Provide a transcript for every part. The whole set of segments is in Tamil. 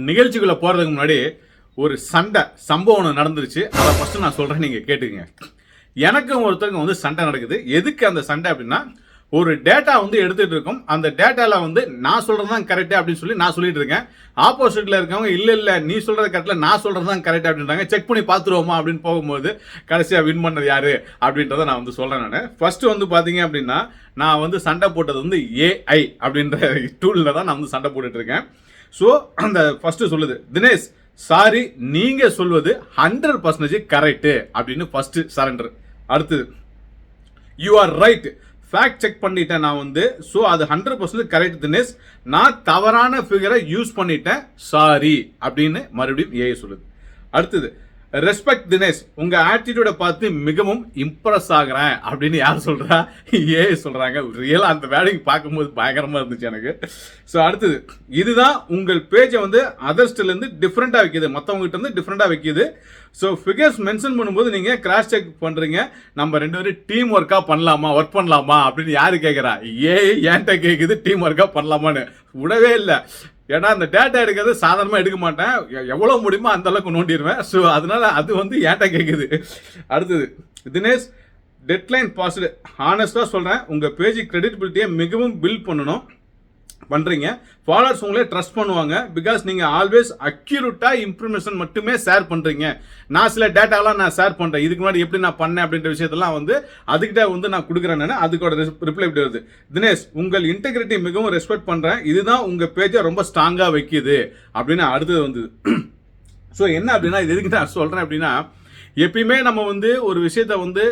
நிகழ்ச்சிக்குள்ள போறதுக்கு முன்னாடி ஒரு சண்டை சம்பவம் ஒன்று நடந்துருச்சு. அதை ஃபர்ஸ்ட் நான் சொல்றேன், நீங்க கேட்டுக்கங்க. எனக்கும் ஒருத்தருக்கும் வந்து சண்டை நடக்குது. எதுக்கு அந்த சண்டை அப்படின்னா, ஒரு டேட்டா வந்து எடுத்துட்டு இருக்கோம். அந்த டேட்டால வந்து நான் சொல்றது தான் கரெக்ட் அப்படின்னு சொல்லி நான் சொல்லிட்டு இருக்கேன். ஆப்போசிட்ல இருக்கவங்க இல்ல நீ சொல்றது கரெக்ட்ல, நான் சொல்றது தான் கரெக்ட் அப்படின்றாங்க. செக் பண்ணி பார்த்துருவோமா அப்படின்னு போகும்போது கடைசியா வின் பண்ணது யாரு அப்படின்றத நான் வந்து சொல்றேன். நான் ஃபர்ஸ்ட் வந்து பாத்தீங்க அப்படின்னா, நான் வந்து சண்டை போட்டது வந்து ஏஐ அப்படின்ற டூல்ல தான் நான் வந்து சண்டை போட்டுட்டு இருக்கேன். ஸோ அந்த ஃபர்ஸ்ட் சொல்லுது, தினேஷ் சாரி, நீங்க சொல்வது 100% கரெக்ட் அப்படின்னு ஃபர்ஸ்ட் சரண்டர். அடுத்தது, you are right, fact check பண்ணிட்டேன் நான் வந்து. ஸோ அது 100% கரெக்ட் தினேஷ், நான் தவறான ஃபிகரை யூஸ் பண்ணிட்டேன், சாரி அப்படின்னு மறுபடியும் ஏஐ சொல்லுது. அடுத்தது, ரெஸ்பெக்ட் தினேஷ், உங்க ஆட்டிடியூட பார்த்து மிகவும் இம்ப்ரெஸ் ஆகிறேன் அப்படின்னு யார் சொல்றா? ஏஐ சொல்றாங்க. ரியலா அந்த வேலைக்கு பார்க்கும்போது பயங்கரமா இருந்துச்சு எனக்கு. ஸோ அடுத்தது, இதுதான் உங்கள் பேஜை வந்து அதர்ஸ்ல இருந்து டிஃப்ரெண்டா வைக்குது, மற்றவங்க கிட்ட இருந்து டிஃப்ரெண்டா வைக்குது. ஸோ ஃபிகர்ஸ் மென்ஷன் பண்ணும்போது நீங்க கிராஸ் செக் பண்றீங்க, நம்ம ரெண்டு பேரும் டீம் ஒர்க்கா பண்ணலாமா, ஒர்க் பண்ணலாமா அப்படின்னு யாரு கேட்கிறா? ஏஐ என்கிட்ட கேட்குது டீம் ஒர்க்கா பண்ணலாமான்னு. விடவே இல்லை. ஏன்னா அந்த டேட்டா எடுக்கிறது சாதாரணமாக எடுக்க மாட்டேன், எவ்வளோ முடியுமோ அந்த அளவுக்கு நோண்டிடுவேன். ஸோ அதனால அது வந்து ஏன்ட்ட கேட்குது. அடுத்தது, தினேஷ் டெட்லைன் பாஸ்டு, ஹானஸ்டாக சொல்கிறேன், உங்கள் பேஜ் கிரெடிபிலிட்டியை மிகவும் பில்ட் பண்ணுறீங்க. ஃபாலோவர்ஸ் உங்களே ட்ரஸ்ட் பண்ணுவாங்க. பிகாஸ் நீங்கள் ஆல்வேஸ் அக்யூரேட்டாக இன்ஃபர்மேஷன் மட்டுமே ஷேர் பண்ணுறீங்க. நான் சில டேட்டாலாம் நான் ஷேர் பண்ணுறேன், இதுக்கு முன்னாடி எப்படி நான் பண்ணேன் அப்படின்ற விஷயத்தெல்லாம் வந்து அதுக்கிட்ட வந்து நான் கொடுக்குறேன். நான் அதுக்கோட ரிப்ளை இப்படி வருது, தினேஷ் உங்கள் இன்டெகிரிட்டி மிகவும் ரெஸ்பெக்ட் பண்ணுறேன், இதுதான் உங்கள் பேஜை ரொம்ப ஸ்ட்ராங்காக வைக்குது அப்படின்னு அடுத்தது வந்தது. ஸோ என்ன அப்படின்னா, இது எதுக்கு நான் சொல்கிறேன் அப்படின்னா, எப்பயுமே நம்ம வந்து ஒரு விஷயத்த வந்து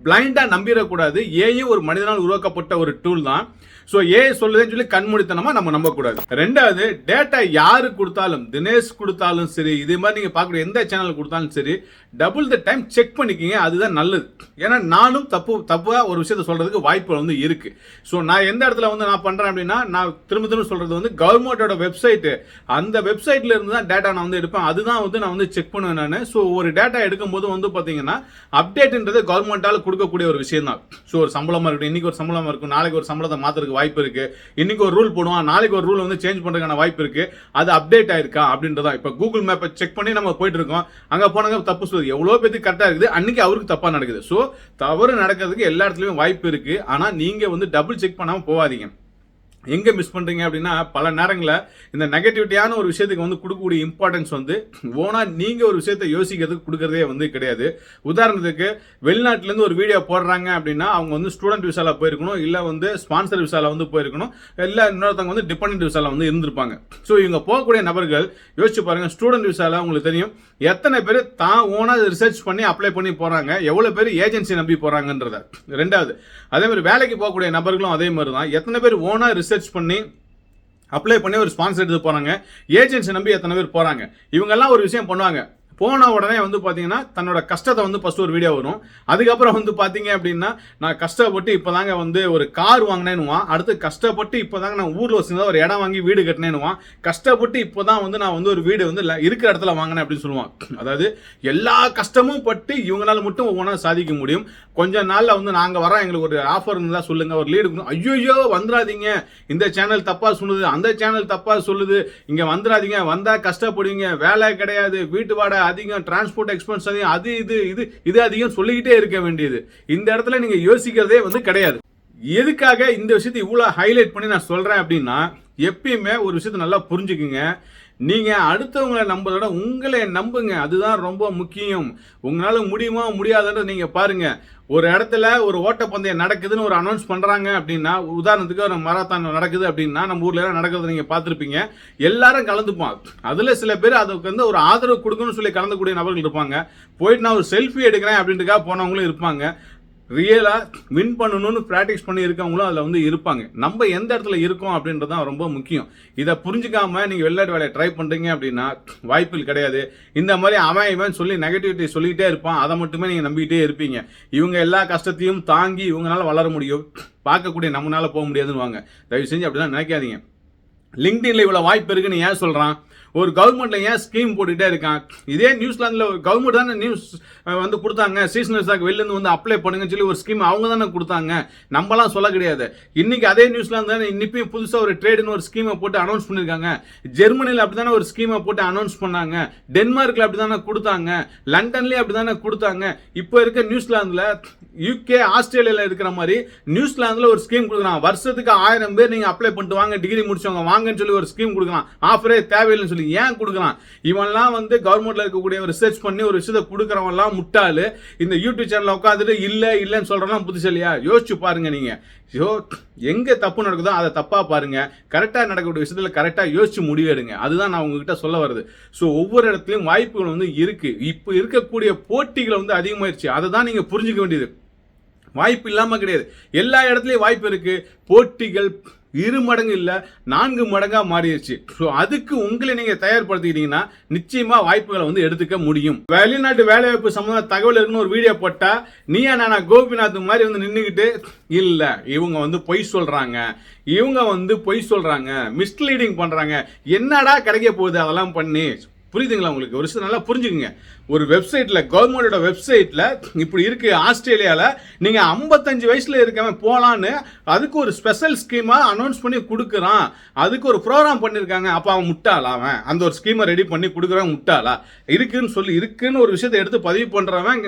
பிளைண்டாக நம்பிடக்கூடாது. ஏயும் ஒரு மனிதனால் உருவாக்கப்பட்ட ஒரு டூல் தான். ஸோ ஏ சொல்லுதுன்னு சொல்லி கண்மூடித்தனமா நம்ம நம்பக்கூடாது. ரெண்டாவது, டேட்டா யாரு கொடுத்தாலும், தினேஷ் கொடுத்தாலும் சரி, இதே மாதிரி நீங்க பார்க்கக்கூடிய எந்த சேனல் கொடுத்தாலும் சரி, டபுள் த டைம் செக் பண்ணிக்கிங்க, அதுதான் நல்லது. ஏன்னா நானும் தப்பா ஒரு விஷயத்த சொல்றதுக்கு வாய்ப்பு வந்து இருக்கு. ஸோ நான் எந்த இடத்துல வந்து நான் பண்றேன் அப்படின்னா, நான் திரும்ப சொல்றது வந்து கவர்மெண்டோட வெப்சைட், அந்த வெப்சைட்ல இருந்து தான் டேட்டா நான் வந்து எடுப்பேன், அதுதான் வந்து நான் வந்து செக் பண்ணுவேன் நான். ஸோ ஒரு டேட்டா எடுக்கும்போது வந்து பாத்தீங்கன்னா, அப்டேட்ன்றது கவர்மெண்டால கொடுக்கக்கூடிய ஒரு விஷயம் தான். ஸோ ஒரு சம்பளமா இருக்கட்டும், இன்னைக்கு ஒரு சம்பளமா இருக்கும், நாளைக்கு ஒரு சம்பளத்தை மாத்துறதுக்கு வாய்ப்பு இருக்கு, இன்னைக்கு ஒரு ரூல் போடுவான், நாளைக்கு ஒரு ரூல் வந்து சேஞ்ச் பண்றதுக்கான வாய்ப்பு இருக்கு, அது அப்டேட் ஆயிருக்கா அப்படின்றதா. இப்ப கூகுள் மேப்பை செக் பண்ணி நம்ம போயிட்டு இருக்கோம், அங்க போனாங்க தப்பு சொல்லுது, எவ்வளவு பேருக்கு கரெக்டா இருக்குது, அன்னைக்கு அவருக்கு தப்பா நடக்குது. சோ தவறு நடக்கிறதுக்கு எல்லா இடத்துலயும் வாய்ப்பு இருக்கு. ஆனா நீங்க வந்து டபுள் செக் பண்ணாம போவாதீங்க. எங்க மிஸ் பண்றீங்க அப்படின்னா, பல நேரங்களில் இந்த நெகட்டிவிட்டியான ஒரு விஷயத்துக்கு வந்து கொடுக்கக்கூடிய இம்பார்ட்டன்ஸ் வந்து ஓனா நீங்க ஒரு விஷயத்தை யோசிக்கிறதுக்கு கொடுக்கறதே வந்து கிடையாது. உதாரணத்துக்கு, வெளிநாட்டிலேருந்து ஒரு வீடியோ போடுறாங்க அப்படின்னா, அவங்க வந்து ஸ்டூடெண்ட் விசால போயிருக்கணும், இல்லை வந்து ஸ்பான்சர் விசால வந்து போயிருக்கணும், இல்லை இன்னொருத்தவங்க வந்து டிபெண்டன்ட் விசால வந்து இருந்திருப்பாங்க. ஸோ இவங்க போகக்கூடிய நபர்கள் யோசிச்சு பாருங்க, ஸ்டூடெண்ட் விசால உங்களுக்கு தெரியும் எத்தனை பேர் தான் ஓனா ரிசர்ச் பண்ணி அப்ளை பண்ணி போறாங்க, எவ்வளவு பேர் ஏஜென்சி நம்பி போறாங்கன்றத. ரெண்டாவது, அதே மாதிரி வேலைக்கு போகக்கூடிய நபர்களும் அதே மாதிரி தான், எத்தனை பேர் ஓனா ரிசர்ச் பண்ணி அப்ளை பண்ணி ஒரு ஸ்பான்சர் எடுத்து போறாங்க, ஏஜென்சி நம்பி எத்தனை பேர் போறாங்க. இவங்க எல்லாம் ஒரு விஷயம் பண்ணுவாங்க, போன உடனே வந்து பார்த்தீங்கன்னா தன்னோட கஷ்டத்தை வந்து ஃபர்ஸ்ட் ஒரு வீடியோ வரும், அதுக்கப்புறம் வந்து பார்த்தீங்க அப்படின்னா, நான் கஷ்டப்பட்டு இப்போதாங்க வந்து ஒரு கார் வாங்கினேன்னுவான், அடுத்து கஷ்டப்பட்டு இப்போதாங்க நான் ஊரில் வச்சுருந்தா ஒரு இடம் வாங்கி வீடு கட்டினேன்னுவான், கஷ்டப்பட்டு இப்போதான் வந்து நான் வந்து ஒரு வீடு வந்து இருக்கிற இடத்துல வாங்கினேன் அப்படின்னு சொல்லுவான். அதாவது எல்லா கஷ்டமும் பட்டு இவங்களால மட்டும் ஒவ்வொன்றா சாதிக்க முடியும். கொஞ்ச நாளில் வந்து நாங்கள் வரோம், எங்களுக்கு ஒரு ஆஃபர் இருந்தால் சொல்லுங்க, ஒரு லீடு, ஐயோ வந்துடாதீங்க, இந்த சேனல் தப்பாக சொல்லுது, அந்த சேனல் தப்பாக சொல்லுது, இங்கே வந்துடாதீங்க, வந்தால் கஷ்டப்படுவீங்க, வேலை கிடையாது, வீட்டு வாடகை அதிகம், டிரான்ஸ்போர்ட் எக்ஸ்பென்ஸ் அதிகம், அது இது அதிகம் சொல்லிக்கிட்டே இருக்க வேண்டியது. இந்த இடத்துல நீங்க யோசிக்கிறதே வந்து கிடையாது. எதுக்காக இந்த விஷயத்தை இவ்வளவு ஹைலைட் பண்ணி நான் சொல்றேன் அப்படின்னா, எப்பயுமே ஒரு விஷயத்தை நல்லா புரிஞ்சுக்குங்க. நீங்க அடுத்தவங்களை நம்புறத உங்களை நம்புங்க, அதுதான் ரொம்ப முக்கியம். உங்களால முடியுமா முடியாதுன்ற நீங்க பாருங்க. ஒரு இடத்துல ஒரு ஓட்டப்பந்தயம் நடக்குதுன்னு ஒரு அனௌன்ஸ் பண்றாங்க அப்படின்னா, உதாரணத்துக்கு ஒரு மராத்தான் நடக்குது அப்படின்னா, நம்ம ஊர்ல எல்லாம் நடக்கிறது நீங்க பார்த்துருப்பீங்க, எல்லாரும் கலந்துப்பாங்க. அதுல சில பேர் அதுக்கு வந்து ஒரு ஆதரவு கொடுக்கணும்னு சொல்லி கலந்துக்கூடிய நபர்கள் இருப்பாங்க. போயிட்டு நான் ஒரு செல்ஃபி எடுக்கிறேன் அப்படின்றதுக்காக போனவங்களும் இருப்பாங்க. ரியலா வின் பண்ணணும்னு பிராக்டிஸ் பண்ணி இருக்கவங்களும் அதில் வந்து இருப்பாங்க. நம்ம எந்த இடத்துல இருக்கோம் அப்படின்றது தான் ரொம்ப முக்கியம். இதை புரிஞ்சுக்காம நீங்கள் வெளிநாட்டு வேலையை ட்ரை பண்ணுறீங்க அப்படின்னா வாய்ப்புகள் கிடையாது. இந்த மாதிரி அவன் சொல்லி நெகட்டிவிட்டி சொல்லிக்கிட்டே இருப்பான், அதை மட்டுமே நீங்கள் நம்பிக்கிட்டே இருப்பீங்க. இவங்க எல்லா கஷ்டத்தையும் தாங்கி இவங்களால வளர முடியும், பார்க்கக்கூடிய நம்மளால போக முடியாதுன்னு வாங்க. தயவு செஞ்சு அப்படிலாம் நினைக்காதீங்க. லிங்க்டின்ல இவ்வளவு வாய்ப்பு இருக்குன்னு ஏன் சொல்றான்? ஒரு கவர்மெண்ட்ல ஏன் ஸ்கீம் போட்டுட்டே இருக்கான்? இதே நியூசிலாந்துல ஒரு கவர்மெண்ட் தானே நியூஸ் வந்து கொடுத்தாங்க, சீசனல் ஸ்டாக் வெளில இருந்து வந்து அப்ளை பண்ணுங்கன்னு சொல்லி ஒரு ஸ்கீம் அவங்க தானே கொடுத்தாங்க, நம்மலாம் சொல்ல கிடையாது. இன்னைக்கு அதே நியூசிலாந்து தானே இன்னைக்கும் புதுசா ஒரு ட்ரேடுன்னு ஒரு ஸ்கீமை போட்டு அனௌன்ஸ் பண்ணிருக்காங்க. ஜெர்மனியில் அப்படித்தானே ஒரு ஸ்கீமை போட்டு அனௌன்ஸ் பண்ணாங்க. டென்மார்க்ல அப்படித்தானே கொடுத்தாங்க. லண்டன்லயே அப்படித்தானே கொடுத்தாங்க. இப்போ இருக்க நியூசிலாந்துல யூகே ஆஸ்திரேலியால இருக்கிற மாதிரி நியூசிலாந்துல ஒரு ஸ்கீம் கொடுக்குறான். வருஷத்துக்கு 1000 பேர் நீங்க அப்ளை பண்ணிட்டு வாங்க, டிகிரி முடிச்சவங்க வாங்கன்னு சொல்லி ஒரு ஸ்கீம் கொடுக்குறான். ஆஃபரே தேவையில்லைன்னு சொல்லி ஏன் கொடுக்குறான்? இவன்லாம் வந்து கவர்மெண்ட்ல இருக்கக்கூடிய ரிசர்ச் பண்ணி ஒரு விஷயத்தை கொடுக்குறவன்லாம் முட்டாளு. இந்த யூடியூப் சேனல்ல உட்காந்துட்டு இல்லன்னு சொல்றலாம் புதுசலியா? யோசிச்சு பாருங்க. நீங்க எங்க தப்பு நடக்குதோ அதை தப்பா பாருங்க. கரெக்டா நடக்கக்கூடிய விஷயத்துல கரெக்டா யோசிச்சு முடிவெடுங்க. அதுதான் நான் உங்ககிட்ட சொல்ல வருது. ஸோ ஒவ்வொரு இடத்துலயும் வாய்ப்புகள் வந்து இருக்கு. இப்போ இருக்கக்கூடிய போட்டிகள் வந்து அதிகமாயிருச்சு. அதை தான் நீங்க புரிஞ்சுக்க வேண்டியது. வாய்ப்பு இல்லாம கிடையாது. எல்லா இடத்துலயும் வாய்ப்பு இருக்கு. போட்டிகள் 2 மடங்கு இல்ல 4 மடங்கா மாறிடுச்சு. ஸோ அதுக்கு உங்களை நீங்க தயார்படுத்திக்கிட்டீங்கன்னா நிச்சயமா வாய்ப்புகளை வந்து எடுத்துக்க முடியும். வெளிநாட்டு வேலைவாய்ப்பு சம்பந்தமா தகவல் இருக்குன்னு ஒரு வீடியோ போட்டா நீயா நானா கோபிநாத் மாதிரி வந்து நின்றுக்கிட்டு இல்ல இவங்க வந்து பொய் சொல்றாங்க, மிஸ்லீடிங் பண்றாங்க, என்னடா கிடைக்க போகுது அதெல்லாம் பண்ணி. புரியுதுங்களா உங்களுக்கு? ஒரு விஷயம் நல்லா புரிஞ்சுக்குங்க. ஒரு வெப்சைட்ல, கவர்மெண்டோட வெப்சைட்ல இப்படி இருக்கு. ஆஸ்திரேலியால நீங்க 55 வயசுல இருக்கவன் போலான்னு அதுக்கு ஒரு ஸ்பெஷல் ஸ்கீமா அனௌன்ஸ் பண்ணி கொடுக்குறான். அதுக்கு ஒரு ப்ரோக்ராம் பண்ணிருக்காங்க. அப்ப அவன் முட்டாளா? அவன் அந்த ஒரு ஸ்கீமை ரெடி பண்ணி கொடுக்குறவன் முட்டாளா? இருக்குன்னு ஒரு விஷயத்தை எடுத்து பதிவு பண்றவன்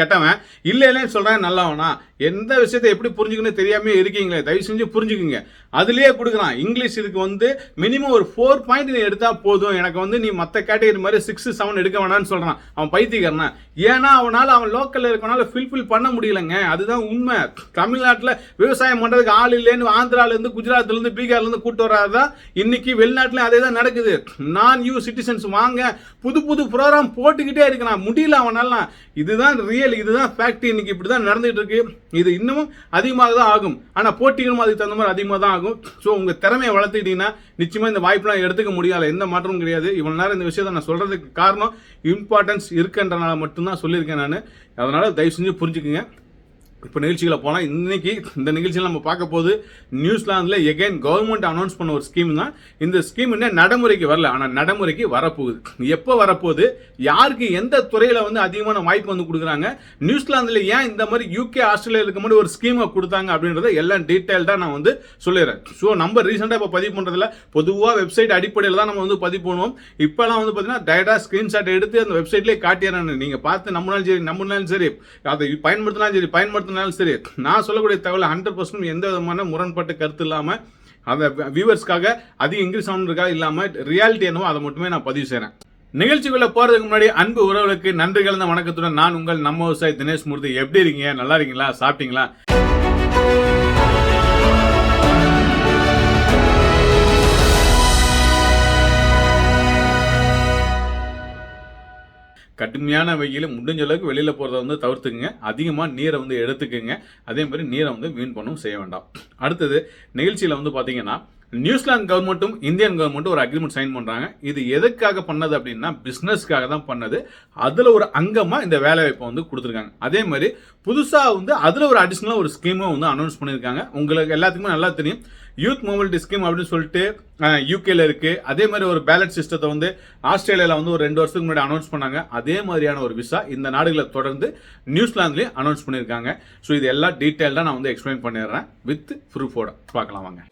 கெட்டவன், இல்லைன்னு சொல்றேன் நல்லவனா? எந்த விஷயத்தை எப்படி புரிஞ்சுக்கணும் தெரியாம இருக்கீங்களே, தயவு செஞ்சு புரிஞ்சுக்குங்க. அதுலயே கொடுக்குறான். இங்கிலீஷ் இதுக்கு வந்து மினிமம் ஒரு 4 பாயிண்ட் நீ எடுத்தா போதும், எனக்கு வந்து நீ மற்ற கேட்டகரி மாதிரி 6, 7 எடுக்க வேணாம்னு சொல்றான். அவன் பைத்தியக்காரனா? ஏன்னா அவன் லோக்கல்ல இருக்கனால ஃபில்ஃபில் பண்ண முடியலங்க. அதுதான் உண்மை. தமிழ்நாட்டில் விவசாயம் பண்றதுக்கு ஆள் இல்லைன்னு ஆந்திரால இருந்து, குஜராத்ல இருந்து, பீகார்ல இருந்து கூட்டு வராதான் இன்னைக்கு வெளிநாட்டுல அதே தான் நடக்குது. நான் யூ சிட்டிசன்ஸ் வாங்க புது ப்ரோக்ராம் போட்டுக்கிட்டே இருக்கிறான். முடியல அவனால. இதுதான் ரியல், இதுதான் ஃபேக்ட். இன்னைக்கு இப்படிதான் நடந்துட்டு இருக்கு. இது இன்னமும் அதிகமாக தான் ஆகும். ஆனா போட்டிகளும் அதுக்கு தகுந்த மாதிரி அதிகமாக தான் ஆகும். ஸோ உங்க திறமையை வளர்த்துக்கிட்டீங்கன்னா நிச்சயமா இந்த வாய்ப்பெல்லாம் எடுத்துக்க முடியாது. எந்த மாற்றமும் கிடையாது. இவ்வளவு நேரம் இந்த விஷயத்தை நான் சொல்றதுக்கு காரணம் இம்பார்ட்டன்ஸ் இருக்குன்றனால மட்டும்தான் சொல்லியிருக்கேன் நான். அதனால தயவு செஞ்சு புரிஞ்சுக்குங்க. இப்போ நிகழ்ச்சிகளை போனால் இன்னைக்கு இந்த நிகழ்ச்சியில் நம்ம பார்க்க போது நியூசிலாந்தில் எகைன் கவர்மெண்ட் அனௌன்ஸ் பண்ண ஒரு ஸ்கீம் தான். இந்த ஸ்கீம் இன்னும் நடைமுறைக்கு வரல, ஆனால் நடைமுறைக்கு வரப்போகுது. எப்போ வரப்போகுது, யாருக்கு எந்த துறையில் வந்து அதிகமான வாய்ப்பு வந்து கொடுக்குறாங்க, நியூசிலாந்தில் ஏன் இந்த மாதிரி யூகே ஆஸ்திரேலியா இருக்க மாதிரி ஒரு ஸ்கீமை கொடுத்தாங்க அப்படின்றத எல்லாம் டீட்டெயில்டாக நான் வந்து சொல்லிடுறேன். ஸோ நம்ம ரீசெண்டாக இப்போ பதிவு பண்ணுறதுல பொதுவாக வெப்சைட் அடிப்படையில் தான் நம்ம வந்து பதிவு பண்ணுவோம். இப்போலாம் வந்து பார்த்தீங்கன்னா டைரெக்டாக ஸ்க்ரீன்ஷாட் எடுத்து அந்த வெப்சைட்லேயே காட்டிடுறேன். நீங்கள் பார்த்து நம்பினாலும் சரி, அதை பயன்படுத்தினாலும் சரி, நான் சொல்லக்கூடிய தகவல் 100% எந்த விதமான முரண்பட்ட கருத்து இல்லாம, அந்த வியூவர்ஸ்க்காக அதிக இங்கிலீஷ் சவுண்ட் இல்லாம ரியாலிட்டி என்னவோ அதை மட்டுமே நான் பதிவு செய்றேன். நிகழ்ச்சிக்குள்ள போறதுக்கு முன்னாடி அன்பு உறவுகளுக்கு நன்றி கலந்த வணக்கத்துடன் நான் உங்கள் நம்ம விவசாயி தினேஷ் மூர்த்தி. எப்படி இருக்கீங்க? நல்லா இருக்கீங்களா? சாப்பிட்டீங்களா? கடுமையான வெயில் முடிஞ்ச அளவுக்கு வெளியில் போகிறத வந்து தவிர்த்துக்குங்க. அதிகமாக நீரை வந்து எடுத்துக்குங்க. அதே மாதிரி நீரை வந்து வீண் பண்ணவும் செய்ய வேண்டாம். அடுத்தது நிகழ்ச்சியில் வந்து பார்த்தீங்கன்னா நியூசிலாந்து கவர்மெண்ட்டும் இந்தியன் கவர்மெண்ட்டும் ஒரு அக்ரிமெண்ட் சைன் பண்ணுறாங்க. இது எதுக்காக பண்ணது அப்படின்னா பிஸ்னஸ்க்காக தான் பண்ணது. அதில் ஒரு அங்கமாக இந்த வேலை வாய்ப்பை வந்து கொடுத்துருக்காங்க. அதே மாதிரி புதுசாக வந்து அதில் ஒரு அடிஷ்னலாக ஒரு ஸ்கீமும் வந்து அனௌன்ஸ் பண்ணியிருக்காங்க. உங்களுக்கு எல்லாத்துக்குமே நல்லா தெரியும், யூத் மொபிலிட்டி ஸ்கீம் அப்படின்னு சொல்லிட்டு யூகேல இருக்கு. அதே மாதிரி ஒரு பேலட் சிஸ்டத்தை வந்து ஆஸ்திரேலியாவில் வந்து ஒரு 2 வருஷத்துக்கு முன்னாடி அனௌன்ஸ் பண்ணாங்க. அதே மாதிரியான ஒரு விசா இந்த நாடுகளை தொடர்ந்து நியூசிலாந்துலேயும் அனௌன்ஸ் பண்ணியிருக்காங்க. ஸோ இது எல்லாம் டீட்டெயில்டாக நான் வந்து எக்ஸ்பிளைன் பண்ணிடுறேன் வித் ப்ரூஃபோட. பார்க்கலாம் வாங்க.